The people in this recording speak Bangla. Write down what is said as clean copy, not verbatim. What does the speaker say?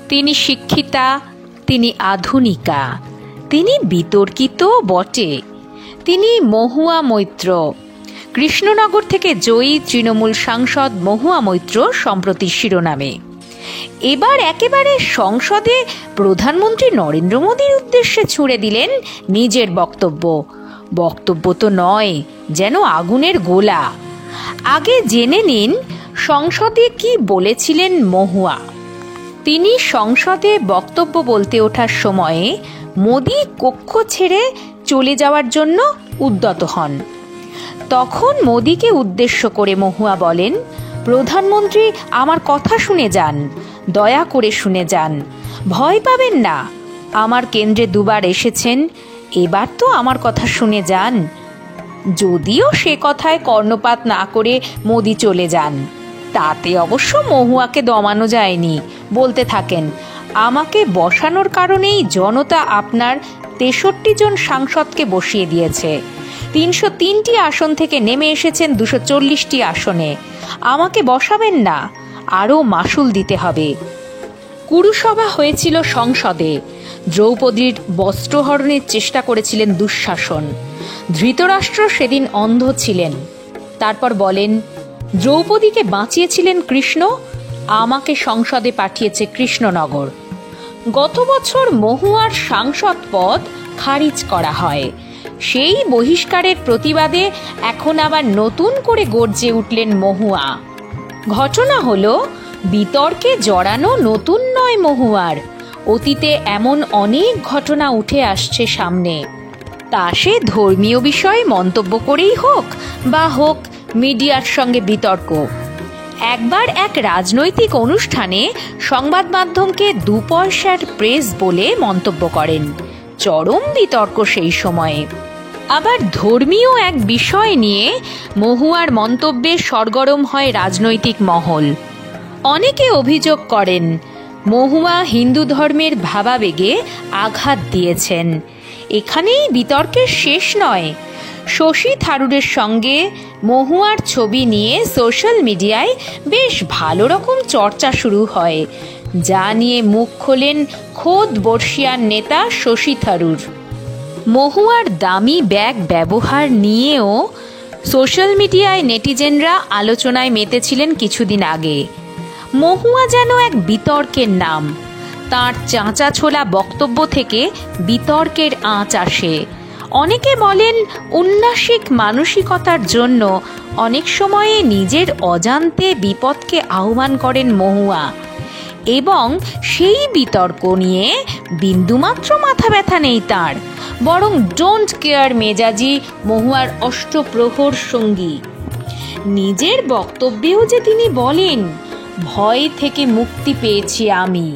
তিনি শিক্ষিতা, তিনি আধুনিকা, তিনি বিতর্কিত বটে। তিনি মহুয়া মৈত্র, কৃষ্ণনগর থেকে জয়ী তৃণমূল সাংসদ মহুয়া মৈত্র সম্প্রতি শিরোনামে। এবার একেবারে সংসদে প্রধানমন্ত্রী নরেন্দ্র মোদীর উদ্দেশ্যে ছুড়ে দিলেন নিজের বক্তব্য। বক্তব্য তো নয়, যেন আগুনের গোলা। আগে জেনে নিন সংসদে কি বলেছিলেন মহুয়া। তিনি সংসদে বক্তব্য বলতে ওঠার সময়ে মোদী কক্ষ ছেড়ে চলে যাওয়ার জন্য উদ্যত হন। তখন মোদীকে উদ্দেশ্য করে মহুয়া বলেন, প্রধানমন্ত্রী আমার কথা শুনে যান, দয়া করে শুনে যান, ভয় পাবেন না। আমার কেন্দ্রে দুবার এসেছেন, এবার তো আমার কথা শুনে যান। যদিও সে কথায় কর্ণপাত না করে মোদী চলে যান, তাতে অবশ্য মহুয়াকে দমানো যায়নি। বলতে থাকেন, আমাকে বসানোর কারণেই জনতা আপনার 63 জন সাংসদকে বসিয়ে দিয়েছে। 303টি আসন থেকে নেমে এসেছেন 240টি আসনে। আমাকে বসাবেন না, আরও মাসুল দিতে হবে। কুরুসভা হয়েছিল সংসদে। দ্রৌপদীর বস্ত্রহরণের চেষ্টা করেছিলেন দুঃশাসন। ধৃতরাষ্ট্র সেদিন অন্ধ ছিলেন। তারপর বলেন, দ্রৌপদীকে বাঁচিয়েছিলেন কৃষ্ণ, আমাকে সংসদে পাঠিয়েছে কৃষ্ণনগর। গত বছর মহুয়ার সাংসদ পদ খারিজ করা হয়। সেই বহিষ্কারের প্রতিবাদে এখন আবার নতুন করে গর্জে উঠলেন মহুয়া। ঘটনা হলো, বিতর্কে জড়ানো নতুন নয় মহুয়ার। অতীতে এমন অনেক ঘটনা উঠে আসছে সামনে। তা সে ধর্মীয় বিষয়ে মন্তব্য করেই হোক বা হোক মিডিয়ার সঙ্গে বিতর্ক। একবার এক রাজনৈতিক অনুষ্ঠানে সংবাদ মাধ্যমকে 2 পয়সার প্রেস বলে মন্তব্য করেন। চরম বিতর্ক সেই সময়ে। আবার ধর্মীয় এক বিষয় নিয়ে মহুয়ার মন্তব্যে সরগরম হয় রাজনৈতিক মহল। অনেকে অভিযোগ করেন, মহুয়া হিন্দু ধর্মের ভাবাবেগে আঘাত দিয়েছেন। এখানেই বিতর্কের শেষ নয়। শশী থারুরের সঙ্গে মহুয়ার ছবি নিয়ে সোশ্যাল মিডিয়ায় বেশ ভালো রকম চর্চা শুরু হয়, যা নিয়ে মুখ খোলেন খোদ বর্ষিয়ান নেতা শশী থারুর। মহুয়ার দামি ব্যাগ ব্যবহার নিয়েও সোশ্যাল মিডিয়ায় নেটিজেনরা আলোচনায় মেতেছিলেন কিছুদিন আগে। মহুয়া যেন এক বিতর্কের নাম। তাঁর চাঁচা ছোলা বক্তব্য থেকে বিতর্কের আঁচ আসে। অনেকে বলেন, উন্নাসিক মানসিকতার জন্য অনেক সময়ে নিজের অজান্তে বিপদকে আহ্বান করেন মহুয়া, এবং সেই বিতর্ক নিয়ে বিন্দুমাত্র মাথা ব্যথা নেই তাঁর। বরং ডোন্ট কেয়ার মেজাজি মহুয়ার অষ্টপ্রহর সঙ্গী। নিজের বক্তব্যেও যে তিনি বলেন, ভয় থেকে মুক্তি পেয়েছি আমি।